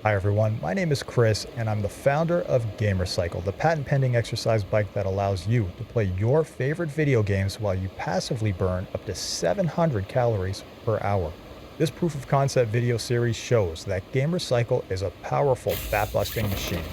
Hi everyone, my name is Chris and I'm the founder of Gamercycle, the patent-pending exercise bike that allows you to play your favorite video games while you passively burn up to 700 calories per hour. This proof of concept video series shows that Gamercycle is a powerful fat-busting machine.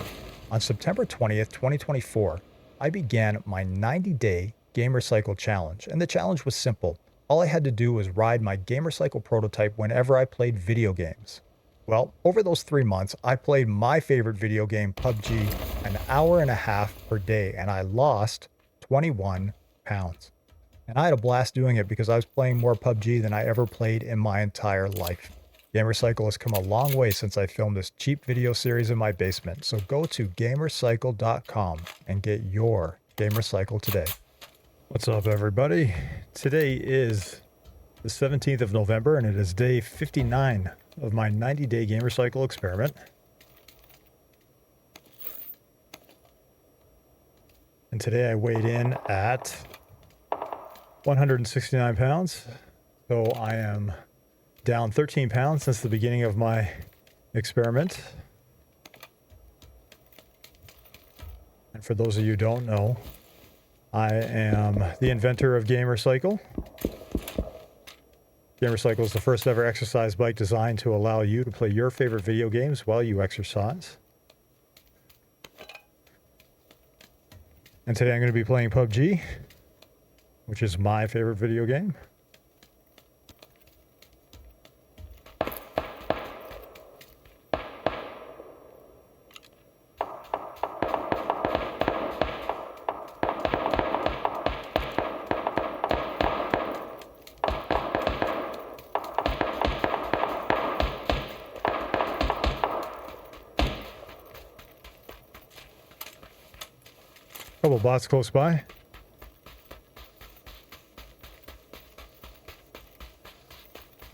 On September 20th, 2024, I began my 90-day Gamercycle challenge, and the challenge was simple. All I had to do was ride my Gamercycle prototype whenever I played video games. Well, over those 3 months, I played my favorite video game, PUBG, an hour and a half per day, and I lost 21 pounds. And I had a blast doing it because I was playing more PUBG than I ever played in my entire life. Gamercycle has come a long way since I filmed this cheap video series in my basement, so go to gamercycle.com and get your Gamercycle today. What's up, everybody? Today is the 17th of November, and it is day 59 of my 90-day Gamercycle experiment. And today I weighed in at 169 pounds. So I am down 13 pounds since the beginning of my experiment. And for those of you who don't know, I am the inventor of Gamercycle. Gamercycle is the first ever exercise bike designed to allow you to play your favorite video games while you exercise. And today I'm going to be playing PUBG, which is my favorite video game. Couple bots close by. And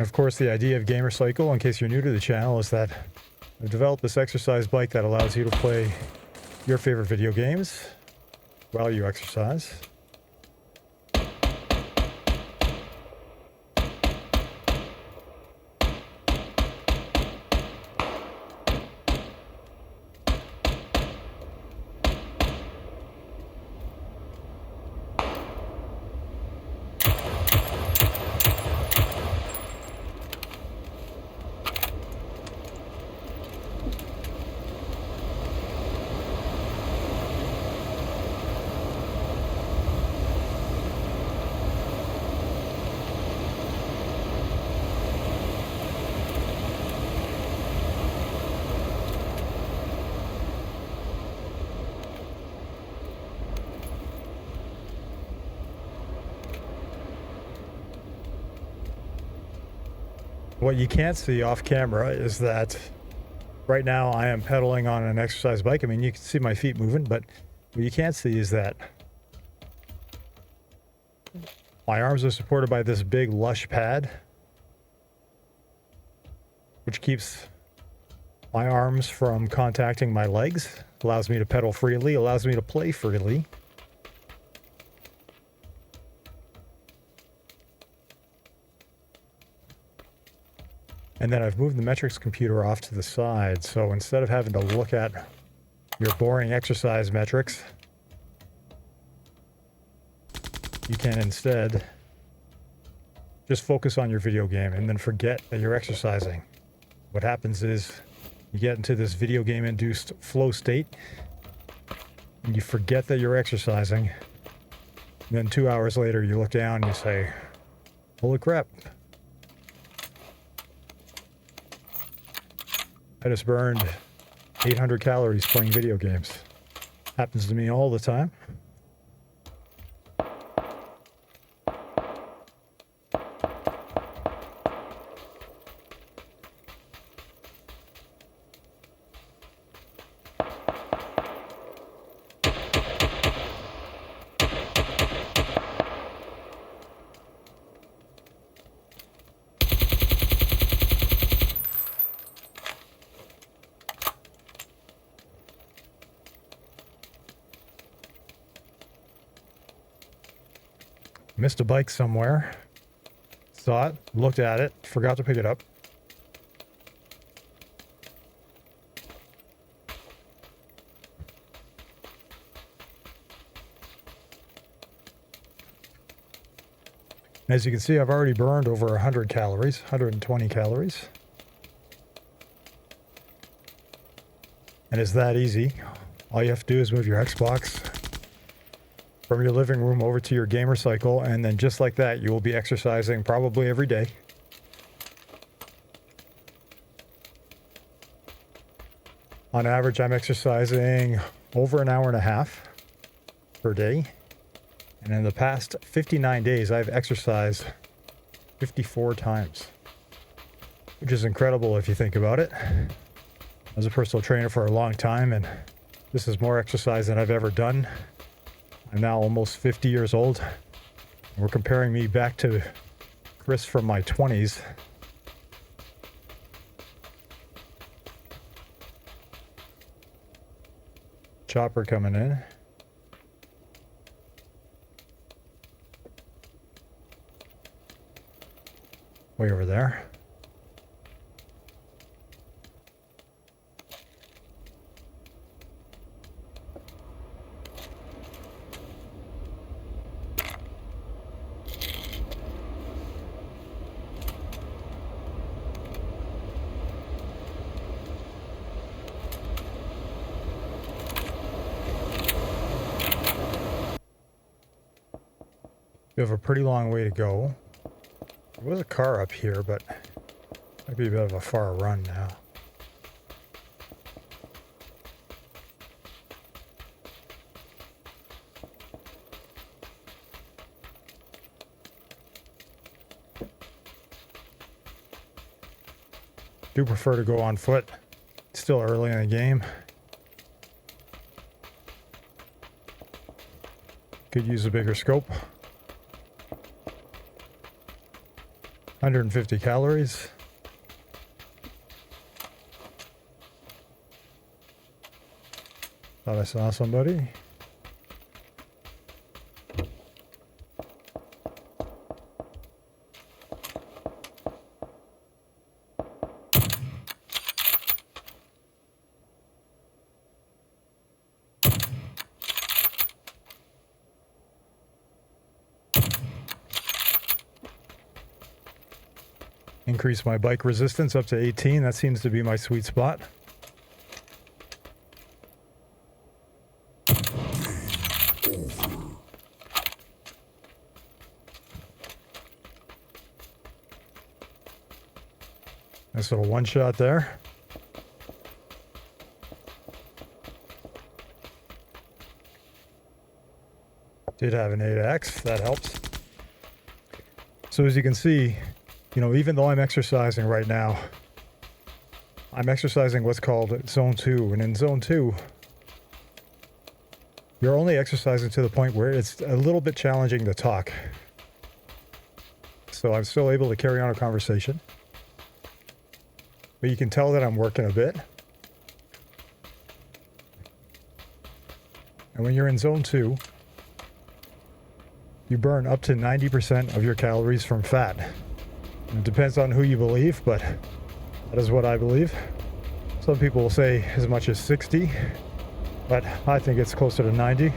of course, the idea of Gamercycle, in case you're new to the channel, is that I've developed this exercise bike that allows you to play your favorite video games while you exercise. What you can't see off camera is that right now I am pedaling on an exercise bike. I mean, you can see my feet moving, but what you can't see is that my arms are supported by this big lush pad, which keeps my arms from contacting my legs, allows me to pedal freely, allows me to play freely. And then I've moved the metrics computer off to the side, so instead of having to look at your boring exercise metrics, you can instead just focus on your video game and then forget that you're exercising. What happens is you get into this video game induced flow state and you forget that you're exercising. And then 2 hours later you look down and you say, holy crap, I just burned 800 calories playing video games. Happens to me all the time. Missed a bike somewhere. Saw it, looked at it, forgot to pick it up. As you can see, I've already burned over 100 calories, 120 calories. And it's that easy. All you have to do is move your Xbox from your living room over to your gamer cycle, and then just like that, you will be exercising probably every day. On average, I'm exercising over an hour and a half per day. And in the past 59 days, I've exercised 54 times, which is incredible if you think about it. I was a personal trainer for a long time, and this is more exercise than I've ever done. I'm now almost 50 years old. We're comparing me back to Chris from my 20s. Chopper coming in. Way over there. We have a pretty long way to go. There was a car up here, but might be a bit of a far run now. Do prefer to go on foot. It's still early in the game. Could use a bigger scope. 150 calories. Thought I saw somebody. Increase my bike resistance up to 18. That seems to be my sweet spot. Nice little one shot there. Did have an 8X, that helps. So as you can see, you know, even though I'm exercising right now, I'm exercising what's called Zone 2. And in Zone 2, you're only exercising to the point where it's a little bit challenging to talk. So I'm still able to carry on a conversation. But you can tell that I'm working a bit. And when you're in Zone 2, you burn up to 90% of your calories from fat. It depends on who you believe, but that is what I believe. Some people will say as much as 60, but I think it's closer to 90.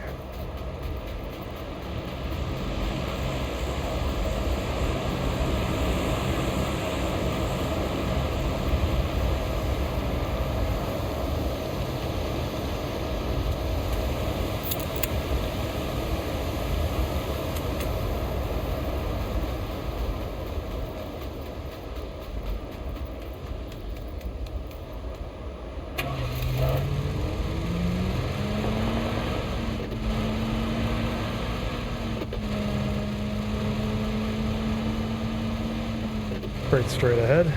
Right straight ahead.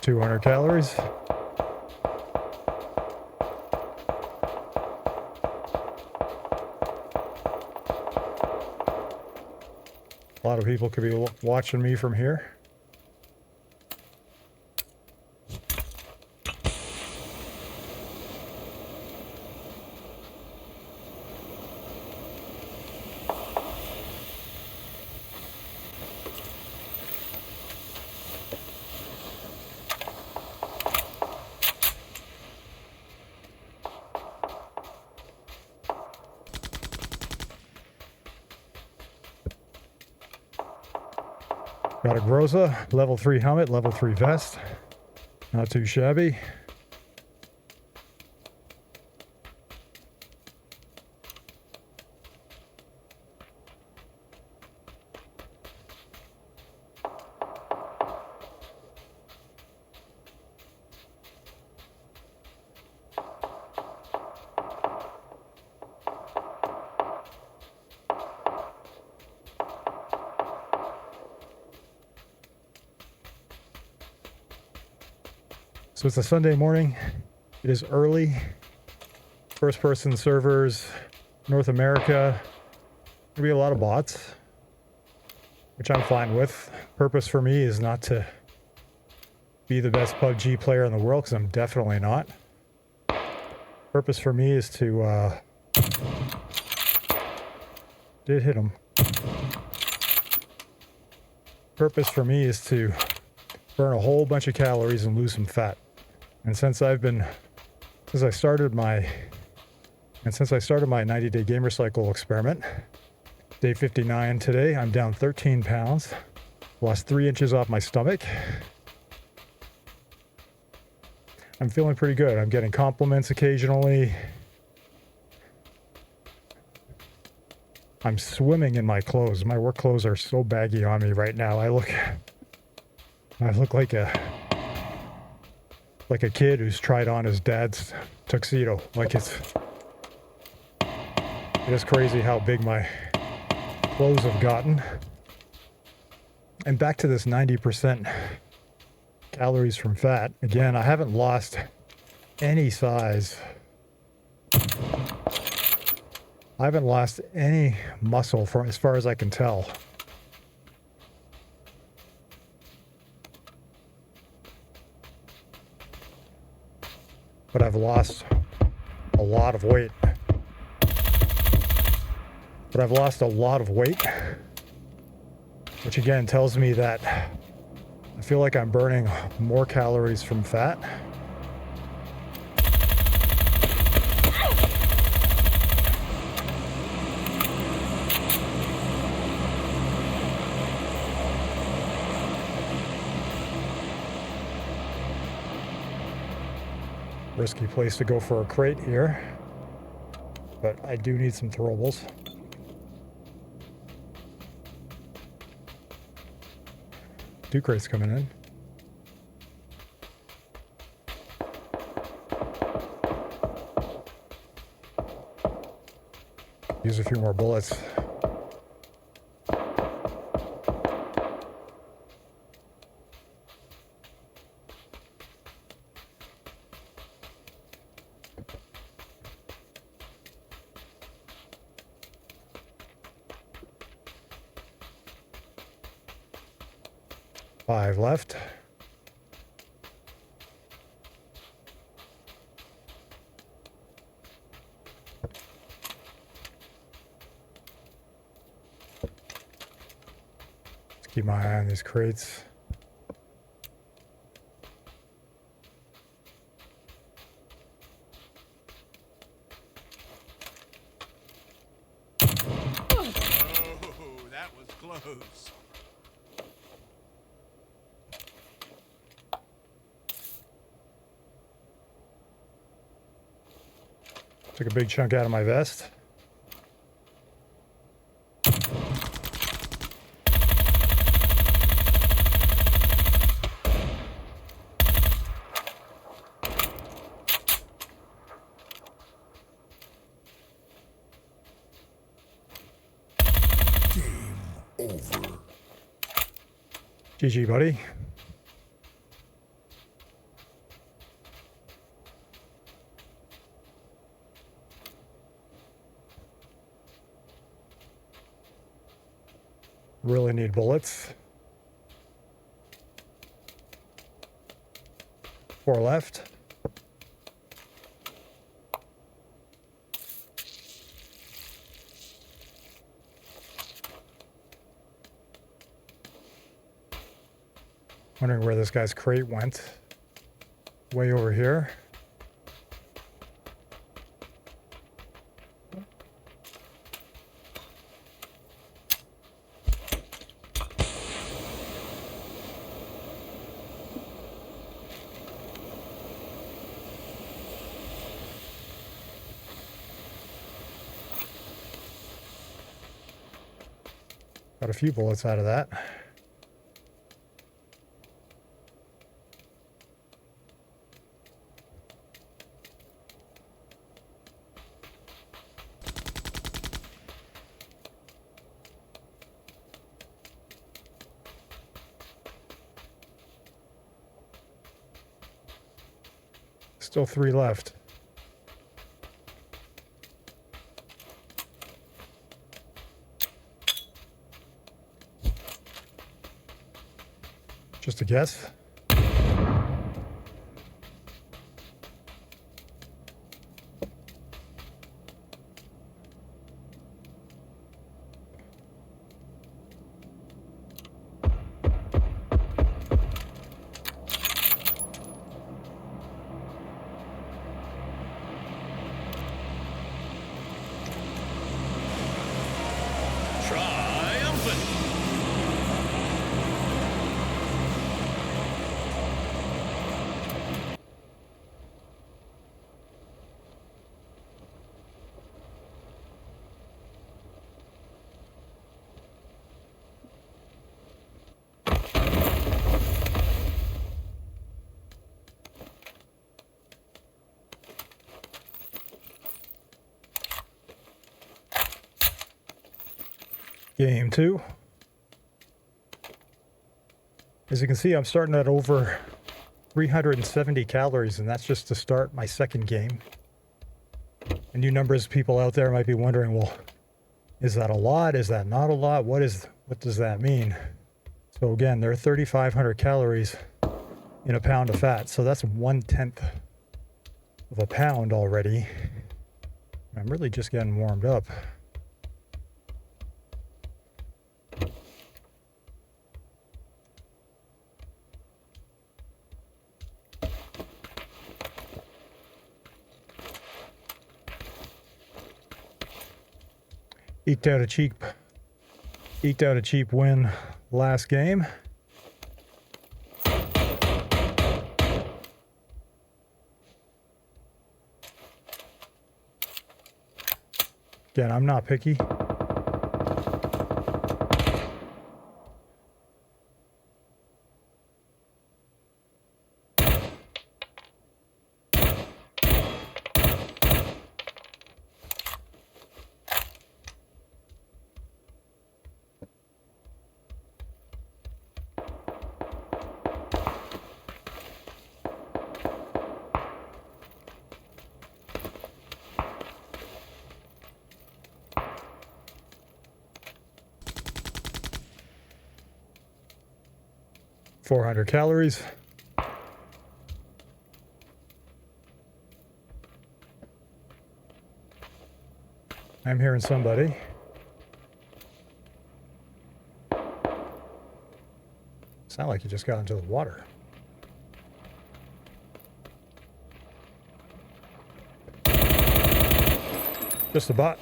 200 calories. A lot of people could be watching me from here. Got a Groza, level 3 helmet, level 3 vest. Not too shabby. So it's a Sunday morning. It is early. First person servers, North America. There'll be a lot of bots, which I'm fine with. Purpose for me is not to be the best PUBG player in the world, because I'm definitely not. Purpose for me is to did hit him. Purpose for me is to burn a whole bunch of calories and lose some fat. And since I started my 90-day gamer cycle experiment, day 59 today, I'm down 13 pounds, lost 3 inches off my stomach. I'm feeling pretty good. I'm getting compliments occasionally. I'm swimming in my clothes. My work clothes are so baggy on me right now. I look like a kid who's tried on his dad's tuxedo. Like it is crazy how big my clothes have gotten. And back to this 90% calories from fat. Again, I haven't lost any size. I haven't lost any muscle from as far as I can tell. But I've lost a lot of weight. Which again tells me that I feel like I'm burning more calories from fat. Risky place to go for a crate here, but I do need some throwables. Two crates coming in. Use a few more bullets. Five left. Let's keep my eye on these crates. Oh, that was close. Took a big chunk out of my vest. Game over. GG, buddy. really need bullets. 4 left. Wondering where this guy's crate went. Way over here. Got a few bullets out of that. Still 3 left. Just a guess. Triumphant! Game 2. As you can see, I'm starting at over 370 calories, and that's just to start my second game. And you numbers people out there might be wondering, well, is that a lot? Is that not a lot? What does that mean? So again, there are 3,500 calories in a pound of fat. So that's 1/10 of a pound already. I'm really just getting warmed up. Eked out a cheap win last game. Again, I'm not picky. $400 calories. I'm hearing somebody. Sound like you just got into the water. Just a bot.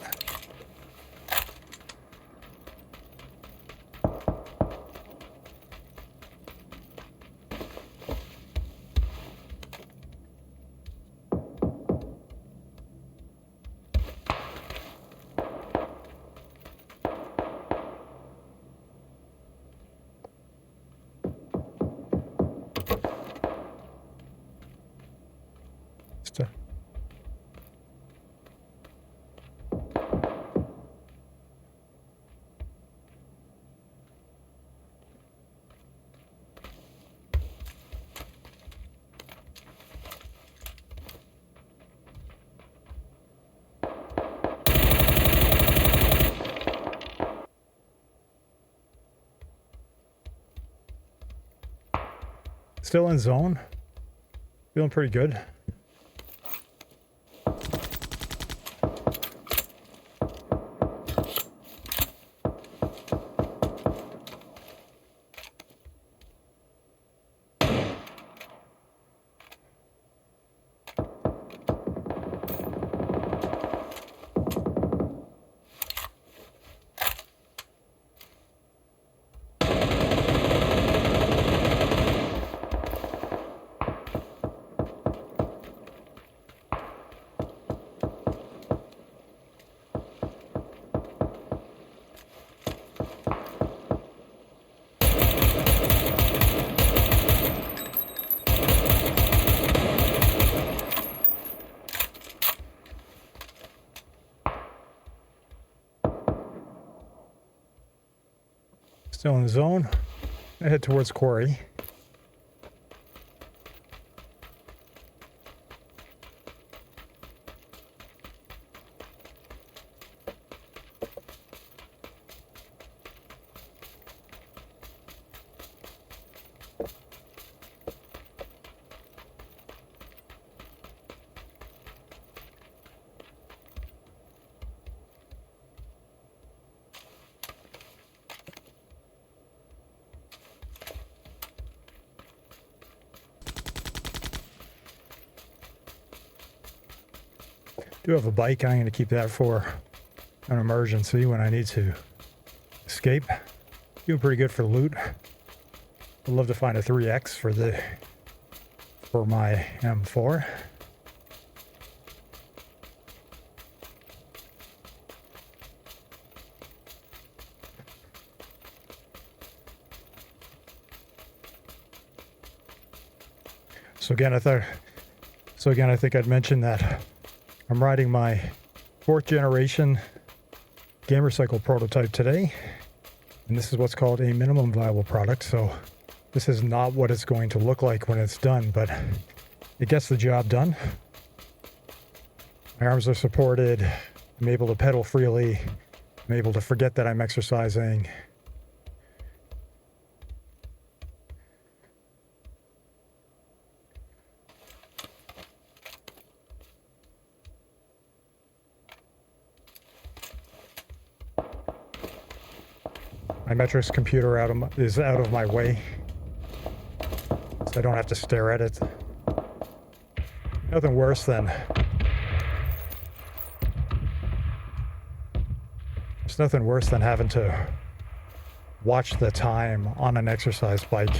Still in zone. Feeling pretty good. Still in the zone. I head towards quarry. Do have a bike. I'm going to keep that for an emergency when I need to escape. Doing pretty good for loot. I'd love to find a 3X for my M4. So again, I think I'd mentioned that I'm riding my 4th generation Gamercycle prototype today, and this is what's called a minimum viable product. So this is not what it's going to look like when it's done, but it gets the job done. My arms are supported. I'm able to pedal freely. I'm able to forget that I'm exercising. My metrics computer is out of my way, so I don't have to stare at it. Nothing worse than having to watch the time on an exercise bike.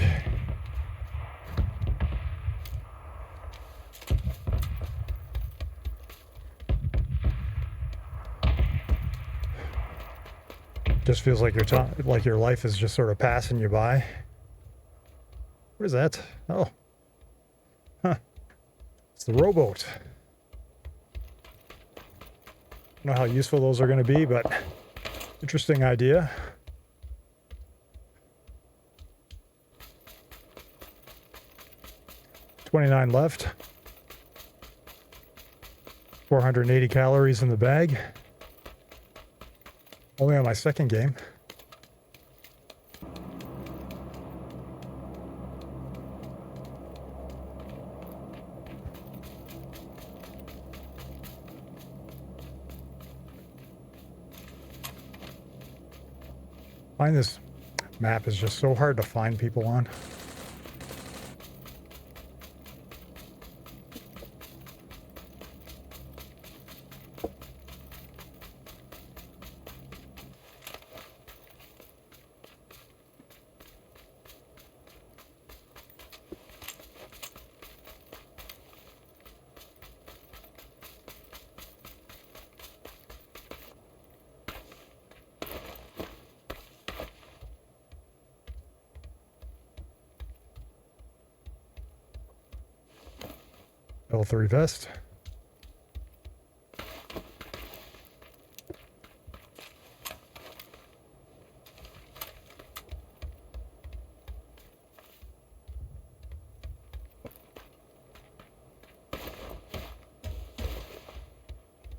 Just feels like your life is just sort of passing you by. What is that? Oh, huh. It's the rowboat. Don't know how useful those are going to be, but interesting idea. $29 left. 480 calories in the bag. Only on my second game. This map is just so hard to find people on. Level 3 vest.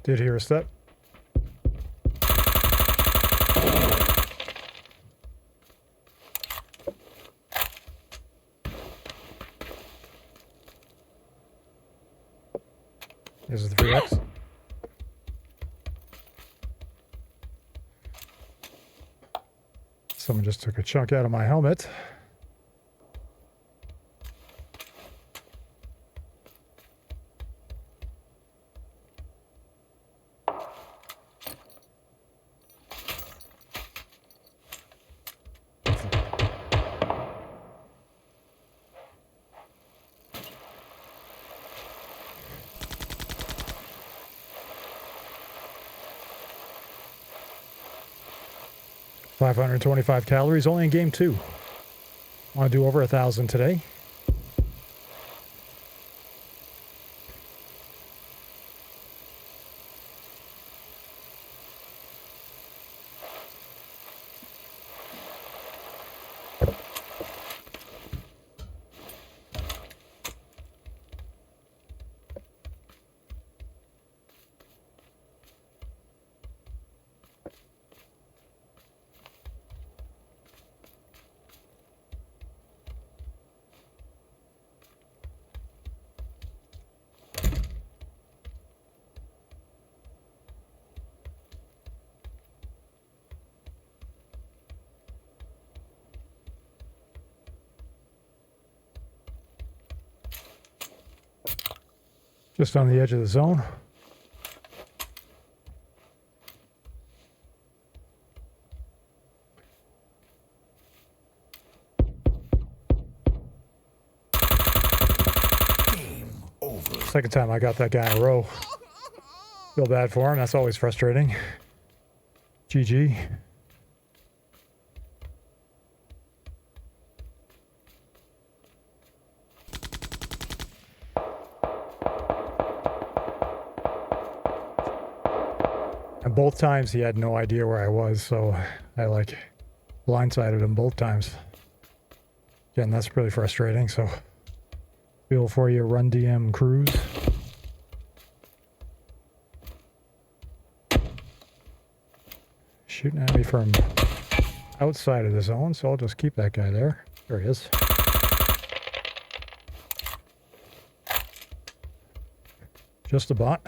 Did hear a step. This is the 3X. Someone just took a chunk out of my helmet. $525 calories only in game 2. Want to do over 1,000 today. Just on the edge of the zone. Game over. Second time I got that guy in a row. Feel bad for him. That's always frustrating. GG. And both times he had no idea where I was, so I like blindsided him both times. Again, that's really frustrating, so feel for you, Run DM crews. Shooting at me from outside of the zone, so I'll just keep that guy there. There he is. Just a bot.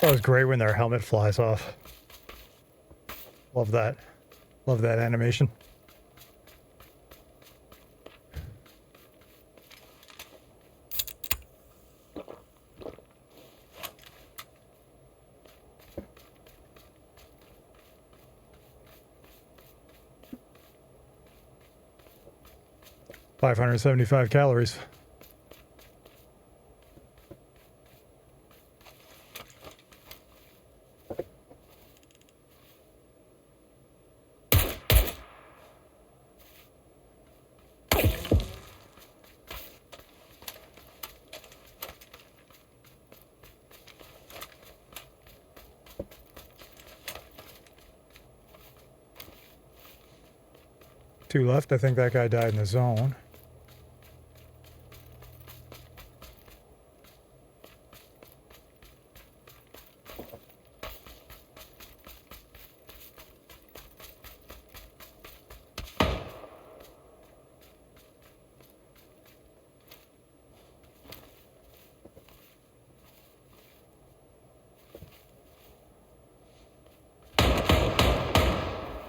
That was great when their helmet flies off. Love that. Love that animation. $575 calories. Two left. I think that guy died in the zone.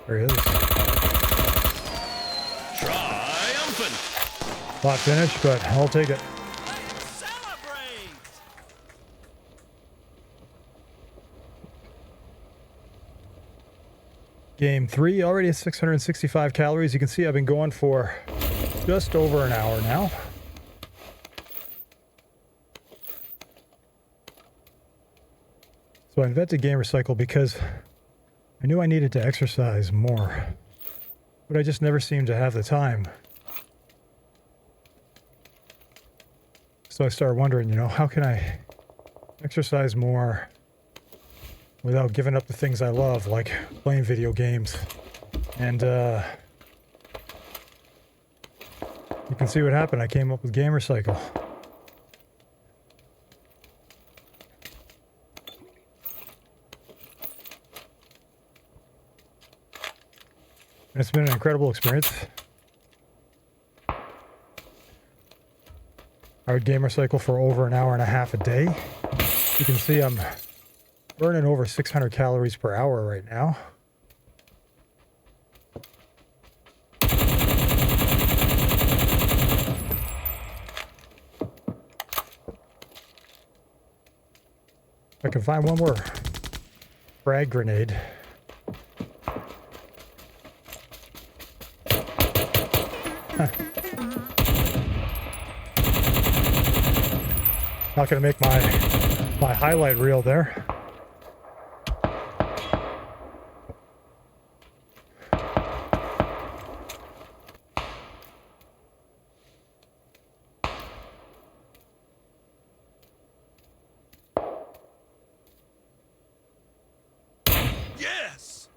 There he is. Triumphant. Not finished, but I'll take it. Let's celebrate. Game 3, already at 665 calories. You can see I've been going for just over an hour now. So I invented Gamer Cycle because I knew I needed to exercise more, but I just never seemed to have the time. So I started wondering, you know, how can I exercise more without giving up the things I love, like playing video games? And you can see what happened. I came up with Gamer Cycle. And it's been an incredible experience. I would Gamer Cycle for over an hour and a half a day. You can see I'm burning over 600 calories per hour right now. I can find one more frag grenade. Huh. Not gonna make my highlight reel there. Yes!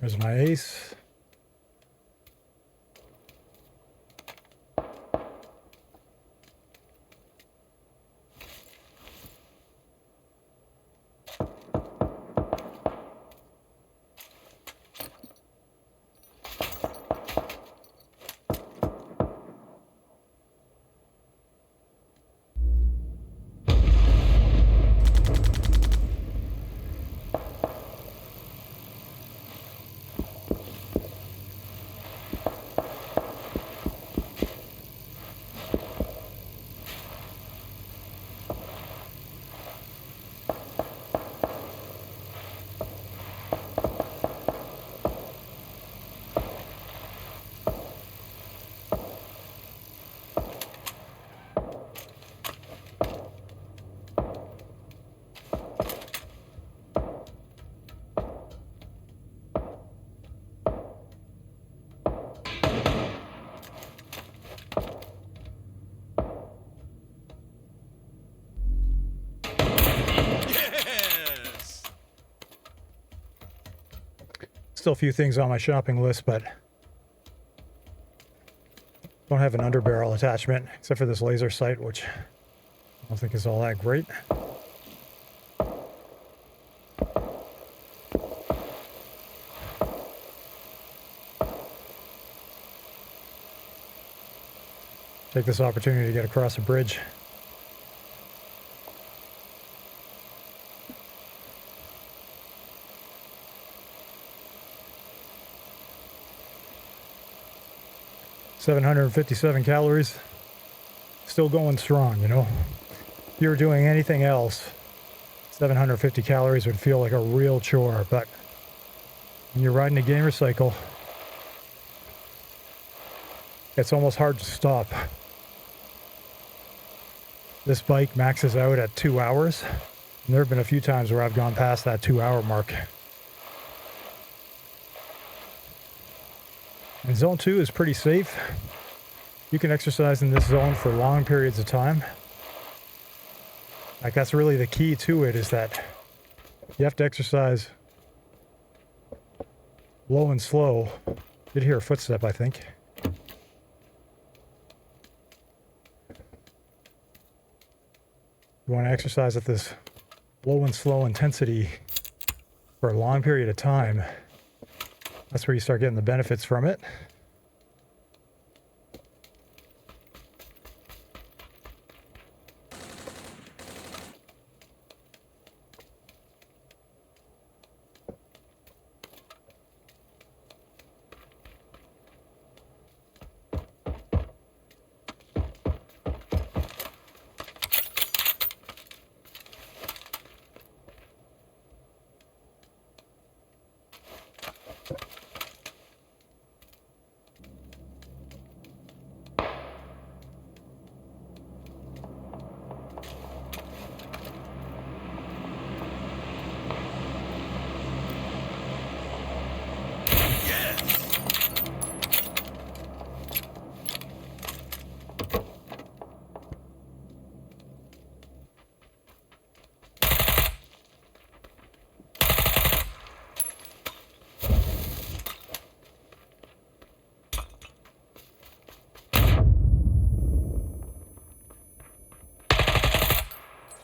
There's my ace. Yes! Still a few things on my shopping list, but don't have an underbarrel attachment except for this laser sight, which I don't think is all that great. Take this opportunity to get across a bridge. $757 calories. Still going strong, you know. If you were doing anything else, 750 calories would feel like a real chore, but when you're riding a Gamer Cycle, it's almost hard to stop. This bike maxes out at 2 hours, and there have been a few times where I've gone past that 2-hour mark. And zone 2 is pretty safe. You can exercise in this zone for long periods of time. Like, that's really the key to it, is that you have to exercise low and slow. Did hear a footstep, I think. You want to exercise at this low and slow intensity for a long period of time. That's where you start getting the benefits from it.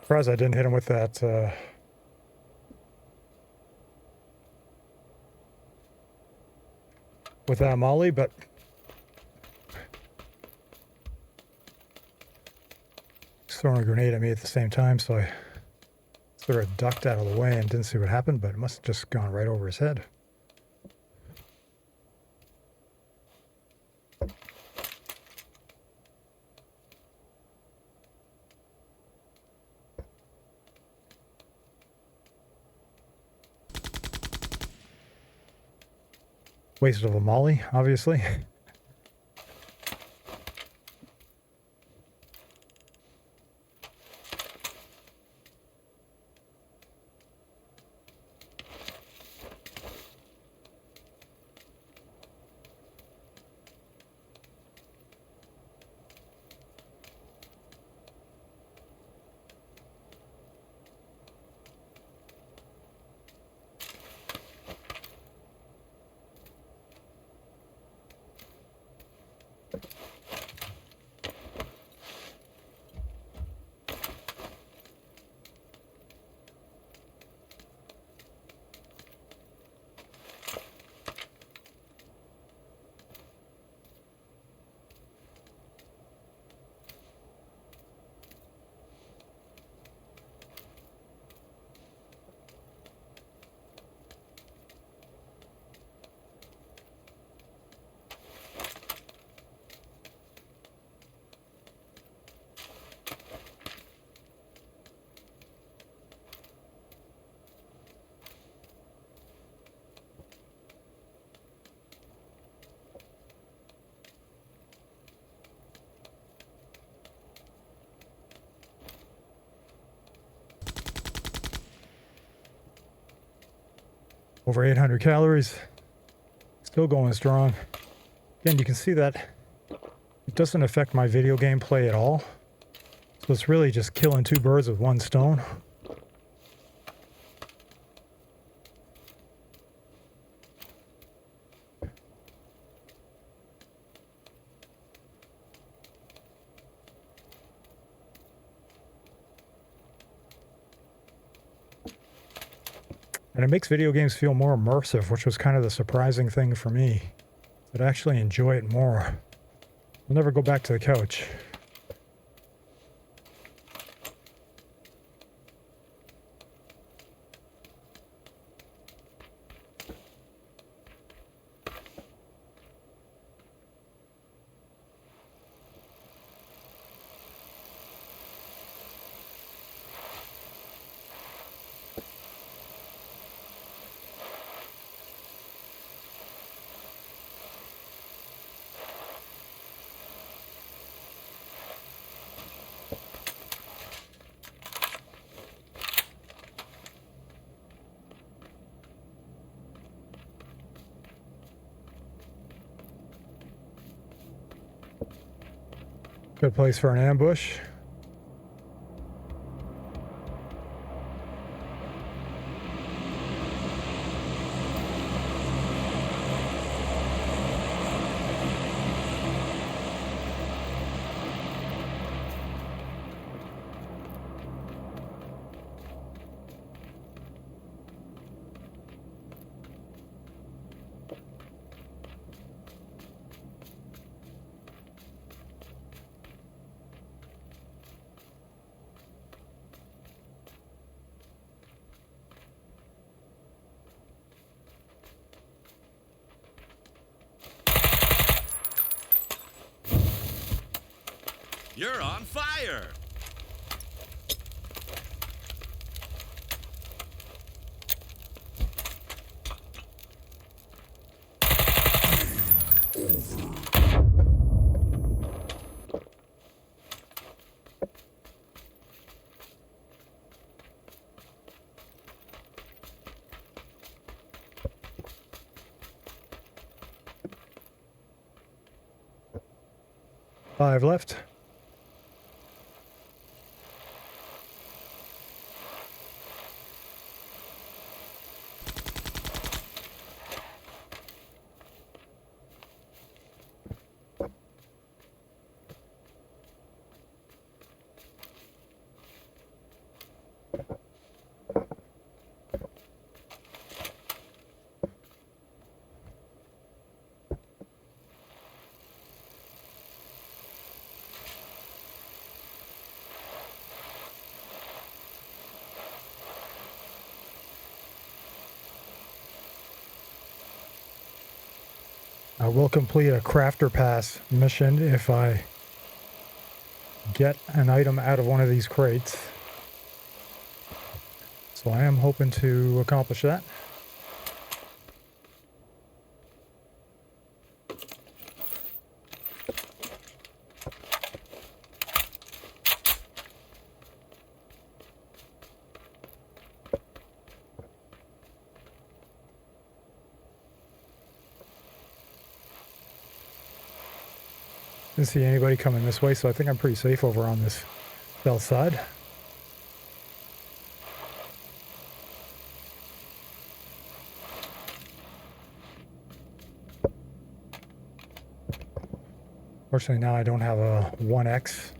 Surprised I didn't hit him with that, molly, but he's throwing a grenade at me at the same time, so I sort of ducked out of the way and didn't see what happened, but it must have just gone right over his head. Waste of a molly, obviously. Over 800 calories. Still going strong. Again, you can see that it doesn't affect my video game play at all. So it's really just killing two birds with one stone. And it makes video games feel more immersive, which was kind of the surprising thing for me. I'd actually enjoy it more. I'll never go back to the couch. Good place for an ambush. You're on fire! Five left. I will complete a crafter pass mission if I get an item out of one of these crates. So I am hoping to accomplish that. Didn't see anybody coming this way, so I think I'm pretty safe over on this south side. Fortunately, now I don't have a 1X.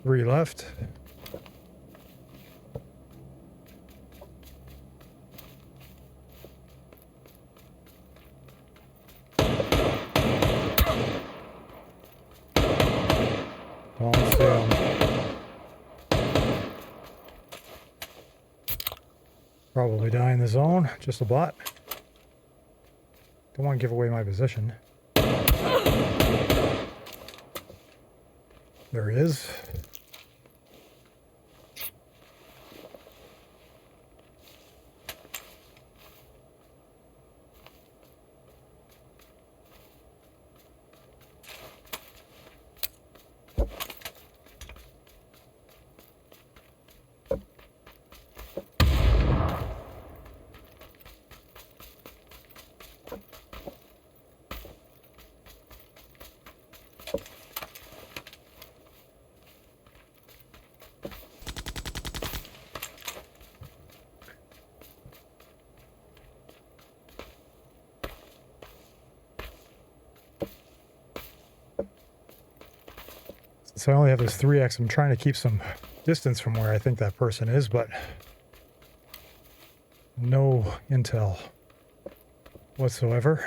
Three left. Almost down. Probably die in the zone. Just a bot. Don't want to give away my position. There he is. So I only have this 3X. I'm trying to keep some distance from where I think that person is, but no intel whatsoever.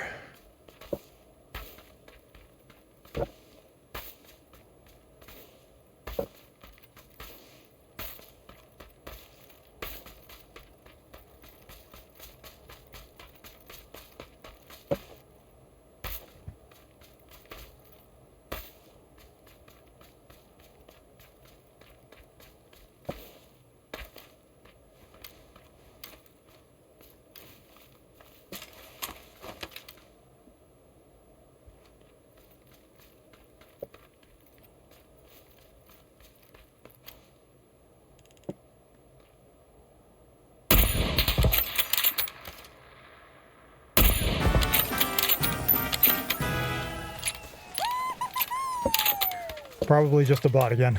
Probably just a bot again.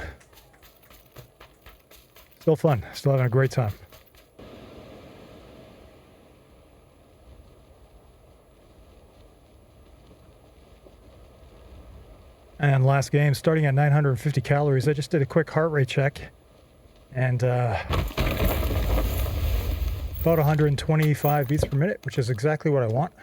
Still fun. Still having a great time. And last game, starting at 950 calories. I just did a quick heart rate check. And about 125 beats per minute, which is exactly what I want.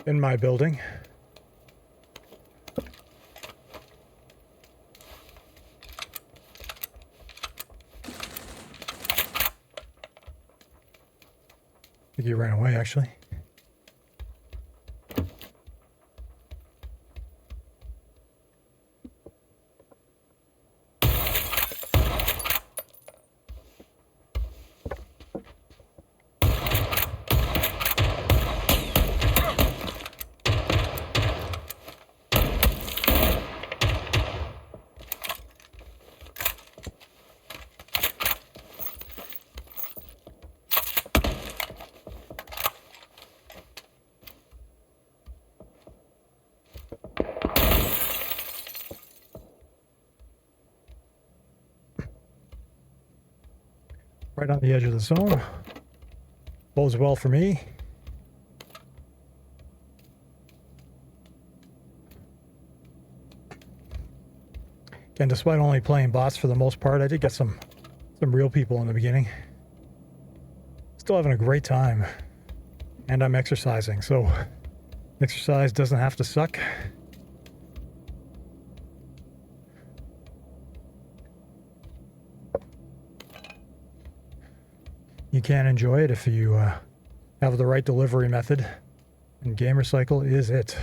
In my building. I think he ran away, actually. Right on the edge of the zone. Bodes well for me. Again, despite only playing bots for the most part, I did get some real people in the beginning. Still having a great time. And I'm exercising, so exercise doesn't have to suck. You can enjoy it if you have the right delivery method, and Gamercycle is it.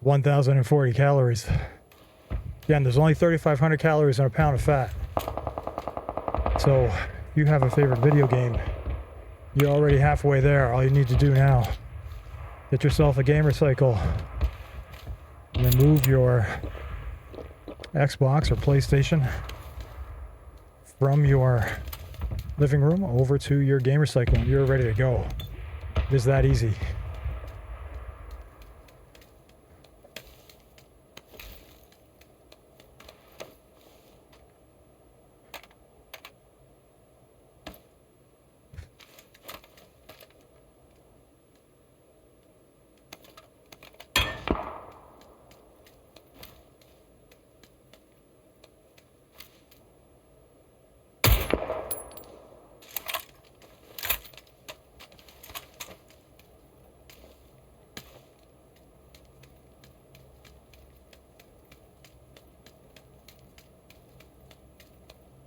$1,040 calories. Again, there's only 3,500 calories in a pound of fat. So, if you have a favorite video game, you're already halfway there. All you need to do now, get yourself a Gamercycle, and then move your Xbox or PlayStation from your living room over to your Gamercycle, and you're ready to go. It is that easy.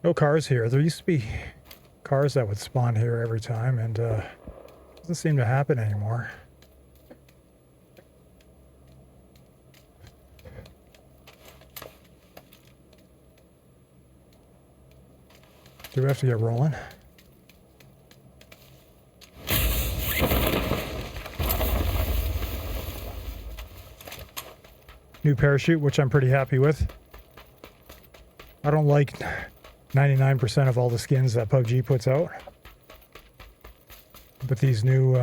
No cars here. There used to be cars that would spawn here every time, and doesn't seem to happen anymore. Do we have to get rolling? New parachute, which I'm pretty happy with. I don't like 99% of all the skins that PUBG puts out. But these new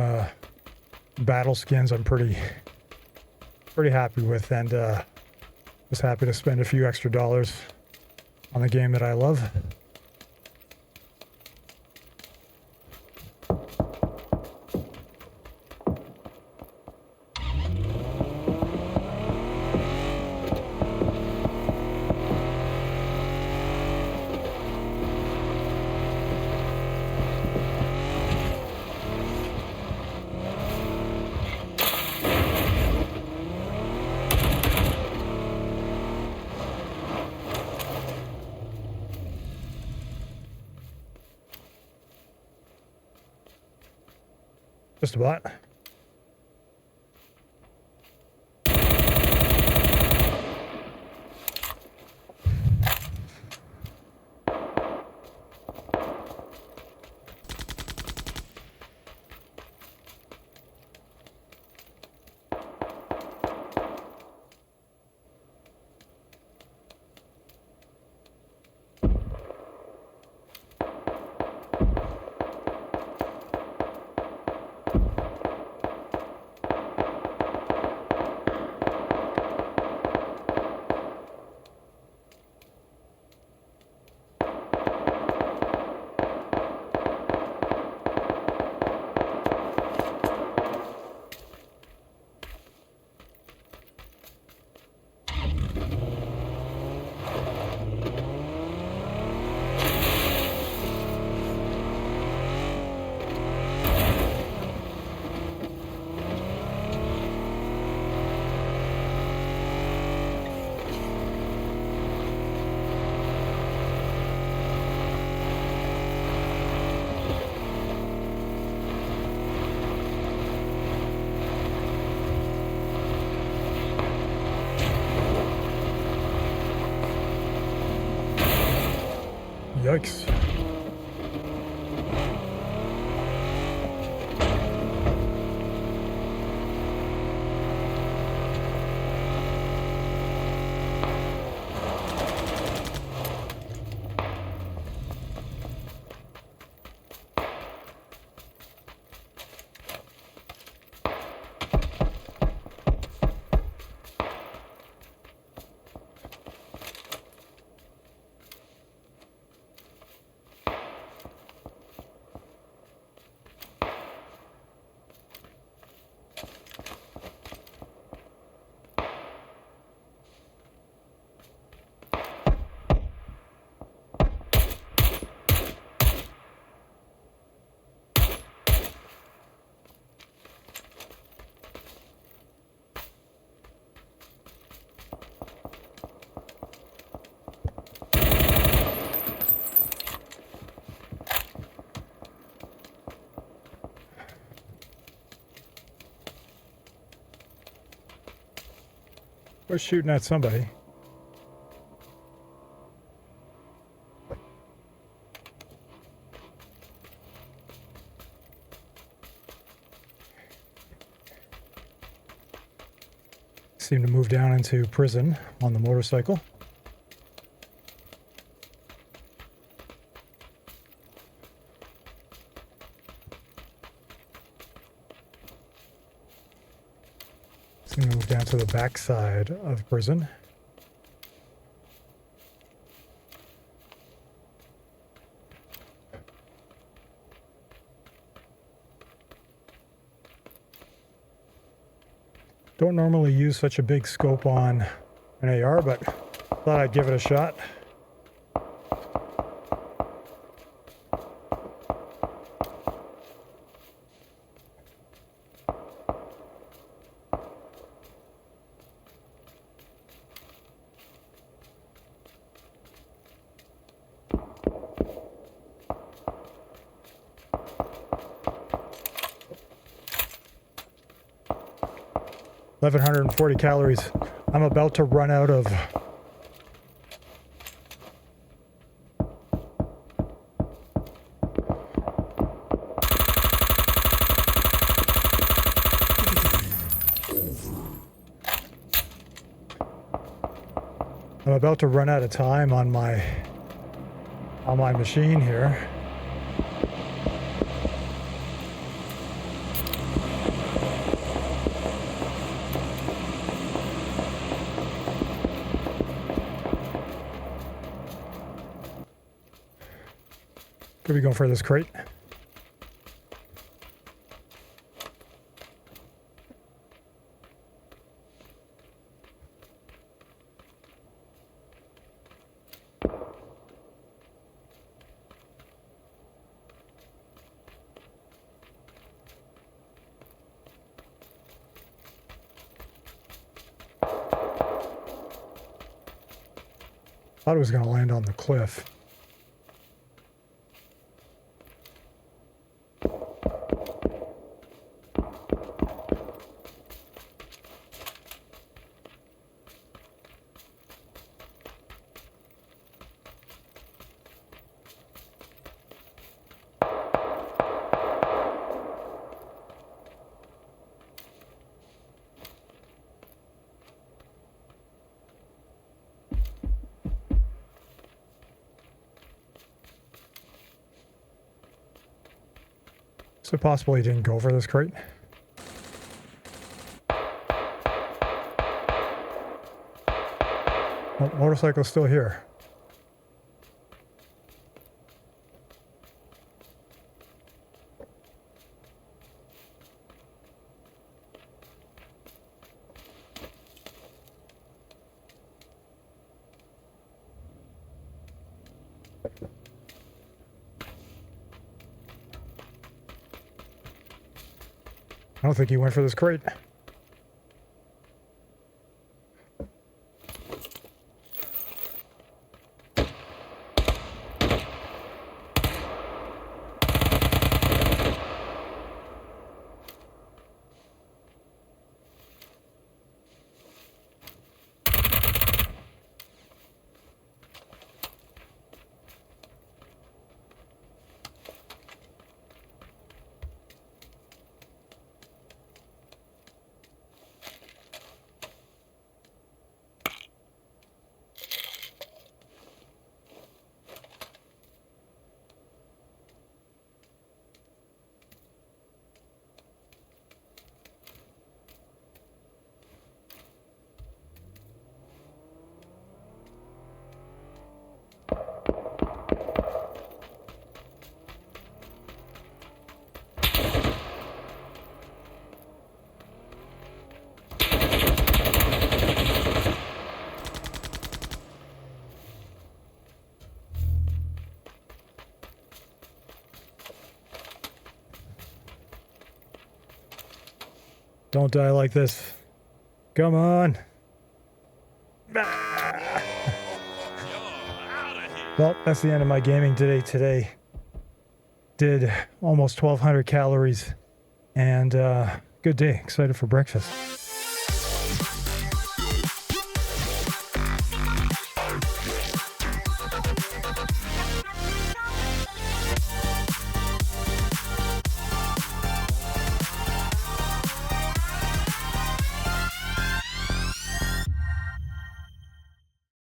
battle skins I'm pretty happy with, and was happy to spend a few extra dollars on the game that I love. Just about. Yikes. We're shooting at somebody. Seem to move down into prison on the motorcycle. Seem to move down to the back side of prison. Don't normally use such a big scope on an AR, but thought I'd give it a shot. $1,140 calories. I'm about to run out of time on my machine here. Could be going for this crate. Thought it was going to land on the cliff. Is it possible he didn't go for this crate? Oh, motorcycle's still here. I don't think he went for this crate. Don't die like this. Come on. Ah. Well, that's the end of my gaming today. Did almost 1,200 calories. And good day. Excited for breakfast.